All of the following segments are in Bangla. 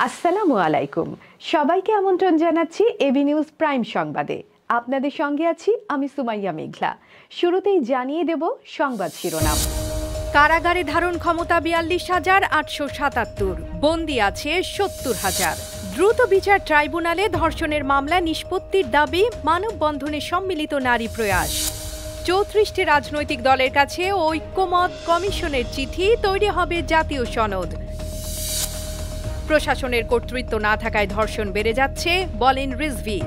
আসসালামু আলাইকুম। সবাইকে আমন্ত্রণ জানাচ্ছি এবি নিউজ প্রাইম সংবাদে। আপনাদের সঙ্গে আছি আমি সুমাইয়া মেঘলা। শুরুতেই জানিয়ে দেব সংবাদ শিরোনাম। কারাগারে ধারণ ক্ষমতা ৪২,৮৭৭, বন্দী আছে ৭০,০০০। দ্রুত বিচার ট্রাইব্যুনালে ধর্ষণের মামলা নিষ্পত্তির দাবি, মানববন্ধনে সম্মিলিত নারী প্রয়াস। ৩৪টি রাজনৈতিক দলের কাছে ঐক্যমত কমিশনের চিঠি, তৈরি হবে জাতীয় সনদ। প্রশাসনের কর্তৃত্ব না থাকায় ধর্ষণ বেড়ে যাচ্ছে, বলেন রিজভী।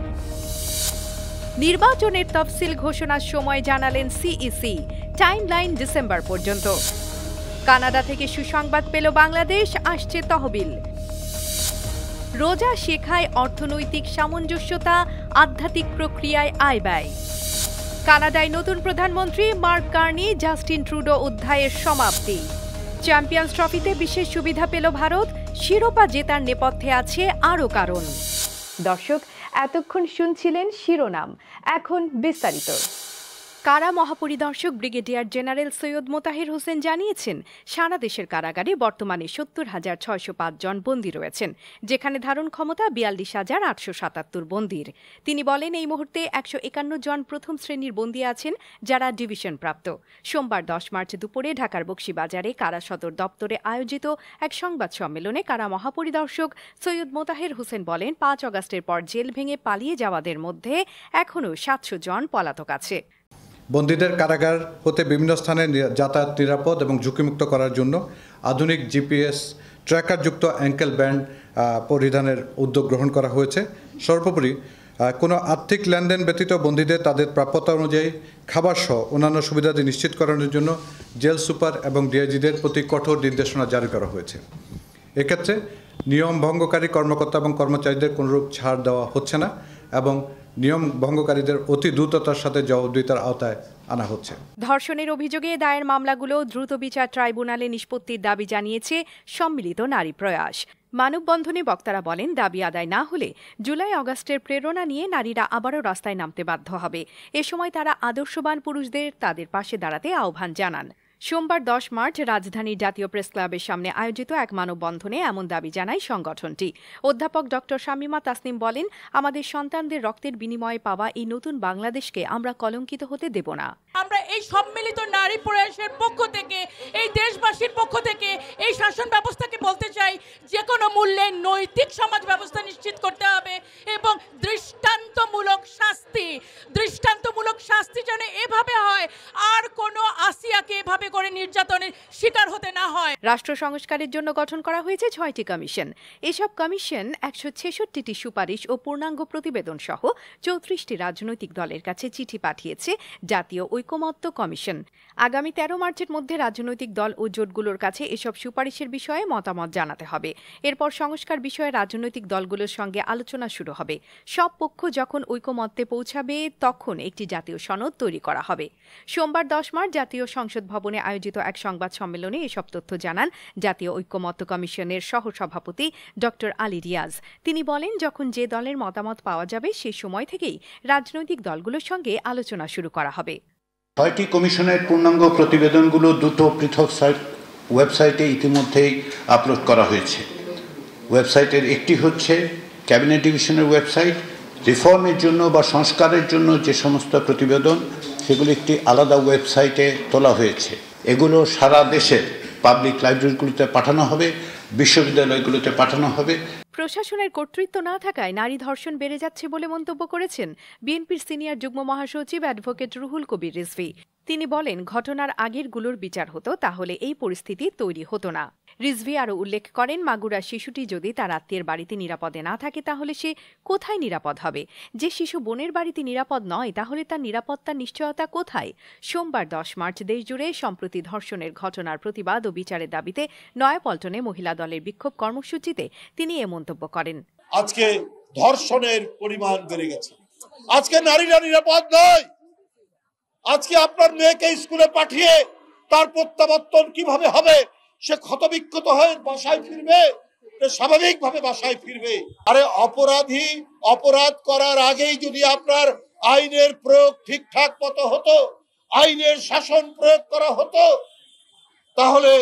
নির্বাচনের তফসিল ঘোষণার সময় জানালেন সিইসি, টাইমলাইন ডিসেম্বর পর্যন্ত। কানাডা থেকে সুসংবাদ পেল বাংলাদেশ, আসছে তহবিল। রোজা শেখায় অর্থনৈতিক সামঞ্জস্যতা, আধ্যাত্মিক প্রক্রিয়ায় আয় ব্যয়। কানাডায় নতুন প্রধানমন্ত্রী মার্ক কার্নি, জাস্টিন ট্রুডো অধ্যায়ের সমাপ্তি। চ্যাম্পিয়ন্স ট্রফিতে বিশেষ সুবিধা পেল ভারত, শিরোপা জেতার নেপথ্যে আছে আরও কারণ। দর্শক, এতক্ষণ শুনছিলেন শিরোনাম, এখন বিস্তারিত। কারা মহাপরিদর্শক ব্রিগেডিয়ার জেনারেল সৈয়দ মোতাহির হোসেন জানিয়েছেন, সারা দেশের কারাগারে বর্তমানে ৭০,৬০৫ জন বন্দী রয়েছেন, যেখানে ধারণ ক্ষমতা ৪২,৮৭৭ বন্দীর। তিনি বলেন, এই মুহূর্তে ১৫১ জন প্রথম শ্রেণীর বন্দী আছেন, যারা ডিভিশন প্রাপ্ত। সোমবার ১০ মার্চ দুপুরে ঢাকার বকশীবাজারে কারা সদর দপ্তরে আয়োজিত এক সংবাদ সম্মেলনে কারা মহাপরিদর্শক সৈয়দ মোতাহির হোসেন বলেন, ৫ আগস্টের পর জেল ভেঙে পালিয়ে যাওয়াদের মধ্যে এখনও ৭০০ জন পলাতক আছে। বন্দীদের কারাগার হতে বিভিন্ন স্থানে যাতায়াত নিরাপদ এবং ঝুঁকিমুক্ত করার জন্য আধুনিক জিপিএস ট্র্যাকারযুক্ত অ্যাঙ্কেল ব্যান্ড পরিধানের উদ্যোগ গ্রহণ করা হয়েছে। সর্বোপরি কোনো আর্থিক লেনদেন ব্যতীত বন্দীদের তাদের প্রাপ্যতা অনুযায়ী খাবার সহ অন্যান্য সুবিধাদি নিশ্চিত করানোর জন্য জেল সুপার এবং ডিআইজিদের প্রতি কঠোর নির্দেশনা জারি করা হয়েছে। এক্ষেত্রে নিয়ম ভঙ্গকারী কর্মকর্তা এবং কর্মচারীদের কোনোরূপ ছাড় দেওয়া হচ্ছে না এবং নিয়ম ভঙ্গকারীদের অতি দ্রুততার সাথে জবাবদিহিতার আওতায় আনা হচ্ছে। ধর্ষণের অভিযোগে দায়ের মামলাগুলো দ্রুত বিচার ট্রাইব্যুনালে নিষ্পত্তির দাবি জানিয়েছে সম্মিলিত নারী প্রয়াস। মানববন্ধনে বক্তারা বলেন, দাবি আদায় না হলে জুলাই আগস্টের প্রেরণা নিয়ে নারীরা আবারও রাস্তায় নামতে বাধ্য হবে। এ সময় তারা আদর্শবান পুরুষদের তাদের পাশে দাঁড়াতে আহ্বান জানান। সোমবার ১০ মার্চ রাজধানীর জাতীয় প্রেস ক্লাবের সামনে আয়োজিত এক মানববন্ধনে এমন দাবি জানায় সংগঠনটি। অধ্যাপক ডক্টর শামীমা তাসনিম বলেন, আমাদের সন্তানদের রক্তের বিনিময়ে পাওয়া এই নতুন বাংলাদেশকে আমরা কলঙ্কিত হতে দেব না। আমরা এই সম্মিলিত নারী প্রয়াসের পক্ষ থেকে, এই দেশবাসীর পক্ষ থেকে এই শাসন ব্যবস্থাকে বলতে চাই, যে কোনো মূল্যে নৈতিক সমাজ ব্যবস্থা নিশ্চিত করতে হবে এবং দৃষ্টান্তমূলক শাস্তি যেন এভাবে হয় আর কোনো আসিয়াকে এভাবে করে নির্যাতনের শিকার হতে না হয়। রাষ্ট্র সংস্কারের জন্য গঠন করা হয়েছে ৬টি কমিশন। এসব কমিশন ১৬৬টি সুপারিশ ও পূর্ণাঙ্গ প্রতিবেদন সহ ৩৪টি রাজনৈতিক দলের কাছে চিঠি পাঠিয়েছে জাতীয় ঐকমত্য কমিশন। আগামী ১৩ মার্চের মধ্যে রাজনৈতিক দল ও জোটগুলোর কাছে এসব সুপারিশের বিষয়ে মতামত জানাতে হবে। এরপর সংস্কার বিষয়ে রাজনৈতিক দলগুলোর সঙ্গে আলোচনা শুরু হবে। সব পক্ষ যখন ঐকমত্যে পৌঁছাবে, তখন একটি জাতীয় সনদ তৈরি করা হবে। সোমবার ১০ মার্চ জাতীয় সংসদ ভবনে আয়োজিত এক সংবাদ সম্মেলনে এসব তথ্য জানান জাতীয় ঐকমত্য কমিশনের সহসভাপতি ড আলী রিয়াজ। তিনি বলেন, যখন যে দলের মতামত পাওয়া যাবে সেই সময় থেকেই রাজনৈতিক দলগুলোর সঙ্গে আলোচনা শুরু করা হবে। ৬টি কমিশনের পূর্ণাঙ্গ প্রতিবেদনগুলো দুটো পৃথক ওয়েবসাইটে ইতিমধ্যেই আপলোড করা হয়েছে। ওয়েবসাইটের একটি হচ্ছে ক্যাবিনেট ডিভিশনের ওয়েবসাইট। রিফর্মের জন্য বা সংস্কারের জন্য যে সমস্ত প্রতিবেদন, সেগুলো একটি আলাদা ওয়েবসাইটে তোলা হয়েছে। এগুলো সারা দেশের পাবলিক লাইব্রেরিগুলোতে পাঠানো হবে, বিশ্ববিদ্যালয়গুলোতে পাঠানো হবে। প্রশাসনের কর্তৃত্ব না থাকায় নারী ধর্ষণ বেড়ে যাচ্ছে বলে মন্তব্য করেছেন বিএনপির সিনিয়র যুগ্ম মহাসচিব অ্যাডভোকেট রুহুল কবির রিজভী। তিনি বলেন, ঘটনার আগেরগুলোর বিচার হতো, তাহলে এই পরিস্থিতি তৈরি হতো না। রিজভী আরও উল্লেখ করেন, মাগুরার শিশুটি যদি তার আত্মীয়ের বাড়িতে নিরাপদে না থাকে, তাহলে সে কোথায় নিরাপদ হবে? যে শিশু বোনের বাড়িতে নিরাপদ নয়, তাহলে তার নিরাপত্তার নিশ্চয়তা কোথায়? সোমবার ১০ মার্চ দেশজুড়ে সম্প্রতি ধর্ষণের ঘটনার প্রতিবাদ ও বিচারের দাবিতে নয়াপল্টনে মহিলা দলের বিক্ষোভ কর্মসূচিতে তিনি এ মন্তব্য করেন। আজকে ধর্ষণের পরিমাণ বেড়ে গেছে। আজকে নারীরা নিরাপদ নয়। আজকে আপনার মেয়েকে স্কুলে পাঠিয়ে তার প্রত্যাবর্তন কিভাবে হবে? সে ক্ষতবিক্ষত হয়ে বাসায় ফিরবে, স্বাভাবিকভাবে বাসায় ফিরবে। আরে অপরাধী অপরাধ করার আগেই যদি আপনার আইনের প্রয়োগ ঠিকঠাক মতো হতো, আইনের শাসন প্রয়োগ করা হতো, তাহলে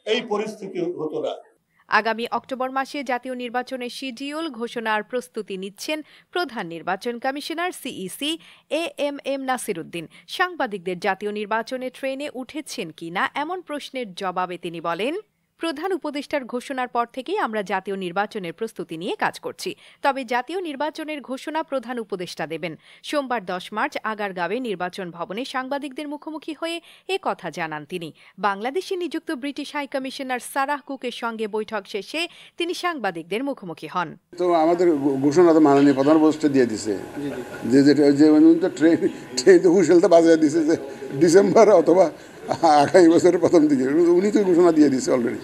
এই পরিস্থিতি হতো না। আগামী অক্টোবর মাসে জাতীয় নির্বাচনের শিডিউল ঘোষণার প্রস্তুতি নিচ্ছেন প্রধান নির্বাচন কমিশনার সিইসি এএমএম নাসিরউদ্দিন। সাংবাদিকদের জাতীয় নির্বাচনে ট্রেনে উঠেছেন কিনা এমন প্রশ্নের জবাবে তিনি বলেন, প্রধান উপদেষ্টার ঘোষণার পর থেকেই আমরা জাতীয় নির্বাচনের প্রস্তুতি নিয়ে কাজ করছি। তবে জাতীয় নির্বাচনের ঘোষণা প্রধান উপদেষ্টা দেবেন। সোমবার 10 মার্চ আগারগাঁওয়ে নির্বাচন ভবনে সাংবাদিকদের মুখোমুখি হয়ে এ কথা জানান তিনি। বাংলাদেশে নিযুক্ত ব্রিটিশ হাই কমিশনার সারাহ কুকের সঙ্গে বৈঠক শেষে তিনি সাংবাদিকদের মুখোমুখি হন। তো আমাদের ঘোষণা তো মাননীয় প্রধান উপদেষ্টা দিয়ে দিছে যে ট্রেন তো হুঁশিয়ালটা বাজায় দিছে যে ডিসেম্বর অথবা আগামী বছরের প্রথম দিকে উনি তো ঘোষণা দিয়ে দিচ্ছে অলরেডি।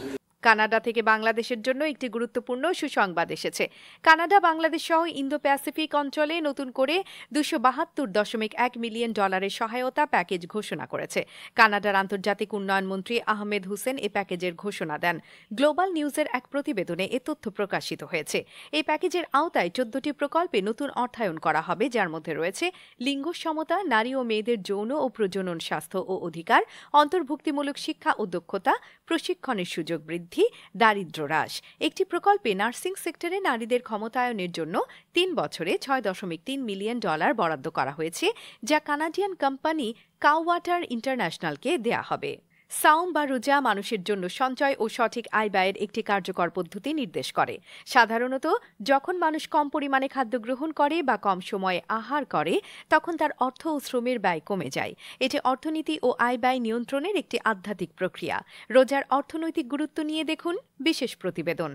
কানাডা থেকে বাংলাদেশের জন্য একটি গুরুত্বপূর্ণ সুসংবাদ এসেছে। কানাডা বাংলাদেশ সহ ইন্দো প্যাসিফিক অঞ্চলে নতুন করে $272.1 মিলিয়ন সহায়তা প্যাকেজ ঘোষণা করেছে। কানাডার আন্তর্জাতিক উন্নয়ন মন্ত্রী আহমেদ হুসেন এ প্যাকেজের ঘোষণা দেন। গ্লোবাল নিউজের এক প্রতিবেদনে এ তথ্য প্রকাশিত হয়েছে। এই প্যাকেজের আওতায় 14টি প্রকল্পে নতুন অর্থায়ন করা হবে, যার মধ্যে রয়েছে লিঙ্গ সমতা, নারী ও মেয়েদের যৌন ও প্রজনন স্বাস্থ্য ও অধিকার, অন্তর্ভুক্তিমূলক শিক্ষা ও দক্ষতা, প্রশিক্ষণের সুযোগ বৃদ্ধি, দারিদ্র্য হ্রাস। একটি প্রকল্পে নার্সিং সেক্টরে নারীদের ক্ষমতায়নের জন্য 3 বছরে $6.3 মিলিয়ন বরাদ্দ করা হয়েছে, যা কানাডিয়ান কোম্পানি কাওয়াটার ইন্টারন্যাশনালকে দেয়া হবে। সাওম বা রোজা মানুষের জন্য সঞ্চয় ও সঠিক আয় ব্যয়ের একটি কার্যকর পদ্ধতি নির্দেশ করে। সাধারণত যখন মানুষ কম পরিমাণে খাদ্য গ্রহণ করে বা কম সময়ে আহার করে, তখন তার অর্থ ও শ্রমের ব্যয় কমে যায়। এটি অর্থনীতি ও আয় ব্যয় নিয়ন্ত্রণের একটি আধ্যাত্মিক প্রক্রিয়া। রোজার অর্থনৈতিক গুরুত্ব নিয়ে দেখুন বিশেষ প্রতিবেদন।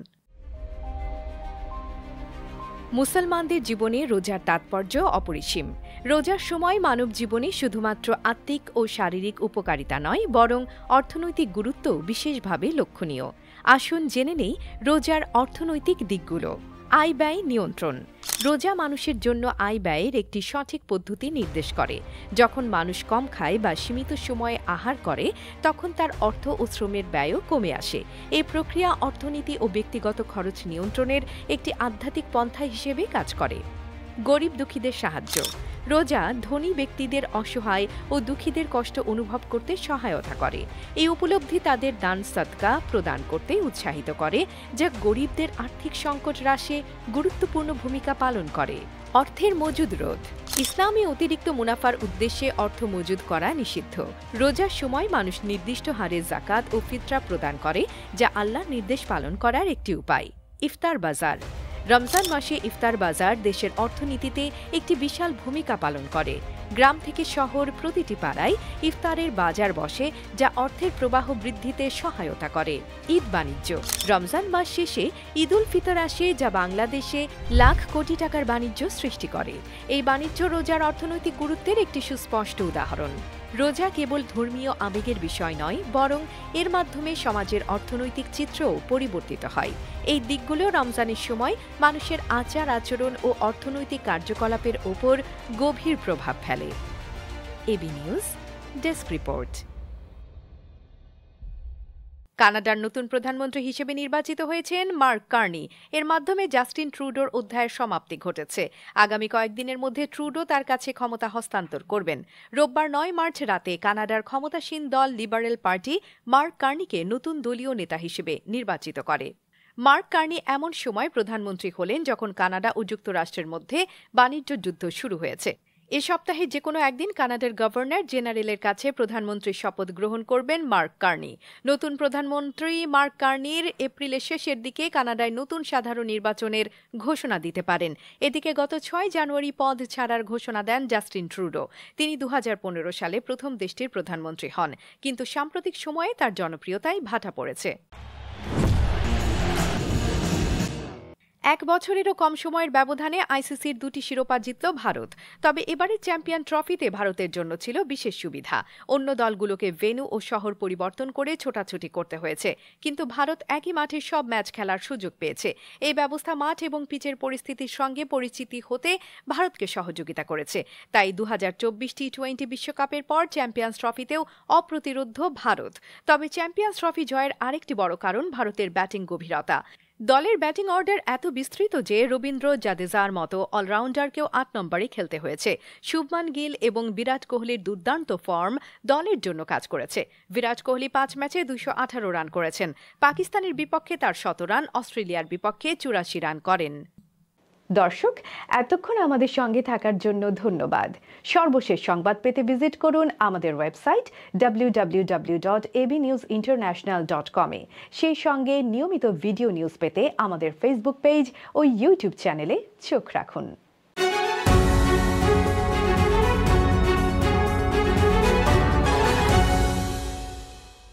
মুসলমানদের জীবনে রোজার তাৎপর্য অপরিসীম। রোজার সময় মানব জীবনে শুধুমাত্র আত্মিক ও শারীরিক উপকারিতা নয়, বরং অর্থনৈতিক গুরুত্ব বিশেষভাবে লক্ষণীয়। আসুন জেনে নেই রোজার অর্থনৈতিক দিকগুলো। আয় ব্যয় নিয়ন্ত্রণ। রোজা মানুষের জন্য আয় ব্যয়ের একটি সঠিক পদ্ধতি নির্দেশ করে। যখন মানুষ কম খায় বা সীমিত সময়ে আহার করে, তখন তার অর্থ ও শ্রমের ব্যয়ও কমে আসে। এই প্রক্রিয়া অর্থনীতি ও ব্যক্তিগত খরচ নিয়ন্ত্রণের একটি আধ্যাত্মিক পন্থা হিসেবে কাজ করে। গরিব দুঃখীদের সাহায্য। রোজা ধনী ব্যক্তিদের অসহায় ও দুঃখীদের কষ্ট অনুভব করতে সহায়তা করে। এই উপলব্ধি তাদের দান সদকা প্রদান করতে উৎসাহিত করে, যা গরিবদের আর্থিক সংকট হ্রাসে গুরুত্বপূর্ণ ভূমিকা পালন করে। অর্থের মজুদ রোধ। ইসলামে অতিরিক্ত মুনাফার উদ্দেশ্যে অর্থ মজুদ করা নিষিদ্ধ। রোজার সময় মানুষ নির্দিষ্ট হারে যাকাত ও ফিতরা প্রদান করে, যা আল্লাহর নির্দেশ পালন করার একটি উপায়। ইফতার বাজার। রমজান মাসে ইফতার বাজার দেশের অর্থনীতিতে একটি বিশাল ভূমিকা পালন করে। গ্রাম থেকে শহর প্রতিটি পাড়ায় ইফতারের বাজার বসে, যা অর্থের প্রবাহ বৃদ্ধিতে সহায়তা করে। ঈদ বাণিজ্য। রমজান মাস শেষে ঈদ উল ফিতর আসে, যা বাংলাদেশে লাখ কোটি টাকার বাণিজ্য সৃষ্টি করে। এই বাণিজ্য রোজার অর্থনৈতিক গুরুত্বের একটি সুস্পষ্ট উদাহরণ। রোজা কেবল ধর্মীয় আবেগের বিষয় নয়, বরং এর মাধ্যমে সমাজের অর্থনৈতিক চিত্রও পরিবর্তিত হয়। এই দিকগুলো রমজানের সময় মানুষের আচার আচরণ ও অর্থনৈতিক কার্যকলাপের ওপর গভীর প্রভাব ফেলে। AB news desk report. কানাডার নতুন প্রধানমন্ত্রী হিসেবে নির্বাচিত হয়েছেন মার্ক কার্নি। এর মাধ্যমে জাস্টিন ট্রুডোর অধ্যায়ের সমাপ্তি ঘটেছে। আগামী কয়েকদিনের মধ্যে ট্রুডো তার কাছে ক্ষমতা হস্তান্তর করবেন। রোববার 9 মার্চ রাতে কানাডার ক্ষমতাসীন দল লিবারেল পার্টি মার্ক কার্নিকে নতুন দলীয় নেতা হিসেবে নির্বাচিত করে। মার্ক কার্নি এমন সময় প্রধানমন্ত্রী হলেন যখন কানাডা ও যুক্তরাষ্ট্রের মধ্যে বাণিজ্য যুদ্ধ শুরু হয়েছে। এ সপ্তাহে যে কোনো একদিন কানাডার গভর্নর জেনারেলের কাছে প্রধানমন্ত্রীর শপথ গ্রহণ করবেন মার্ক কার্নি। নতুন প্রধানমন্ত্রী মার্ক কার্নির এপ্রিলের শেষের দিকে কানাডায় নতুন সাধারণ নির্বাচনের ঘোষণা দিতে পারেন। এদিকে গত 6 জানুয়ারি পদ ছাড়ার ঘোষণা দেন জাস্টিন ট্রুডো। তিনি 2015 সালে প্রথম দেশটির প্রধানমন্ত্রী হন, কিন্তু সাম্প্রতিক সময়ে তার জনপ্রিয়তায় ভাটা পড়েছে। 1 বছরেরও কম সময়ের ব্যবধানে আইসিসির 2টি শিরোপা জিতল ভারত। তবে এবারের চ্যাম্পিয়ন ট্রফিতে ভারতের জন্য ছিল বিশেষ সুবিধা। অন্য দলগুলোকে ভেন্যু ও শহর পরিবর্তন করে ছোটাছুটি করতে হয়েছে, কিন্তু ভারত একই মাঠে সব ম্যাচ খেলার সুযোগ পেয়েছে। এই ব্যবস্থা মাঠ এবং পিচের পরিস্থিতির সঙ্গে পরিচিতি হতে ভারতকে সহযোগিতা করেছে। তাই 2024 টি-20 বিশ্বকাপের পর চ্যাম্পিয়ন্স ট্রফিতেও অপ্রতিরোধ্য ভারত। তবে চ্যাম্পিয়ন্স ট্রফি জয়ের আরেকটি বড় কারণ ভারতের ব্যাটিং গভীরতা। দলের ব্যাটিং অর্ডার এত বিস্তৃত যে রবীন্দ্র জাদেজার মতো অলরাউন্ডারকেও ৮ নম্বরে খেলতে হয়েছে। শুভমান গিল এবং বিরাট কোহলির দুর্দান্ত ফর্ম দলের জন্য কাজ করেছে। বিরাট কোহলি ৫ ম্যাচে ২১৮ রান করেছেন। পাকিস্তানের বিপক্ষে তার ১৭ রান, অস্ট্রেলিয়ার বিপক্ষে ৮৪ রান করেন। দর্শক, এতক্ষণ আমাদের সঙ্গে থাকার জন্য ধন্যবাদ। সর্বশেষ সংবাদ পেতে ভিজিট করুন আমাদের ওয়েবসাইট www.abnewsinternational.com এ। সেই সঙ্গে নিয়মিত ভিডিও নিউজ পেতে আমাদের ফেসবুক পেজ ও ইউটিউব চ্যানেলে চোখ রাখুন।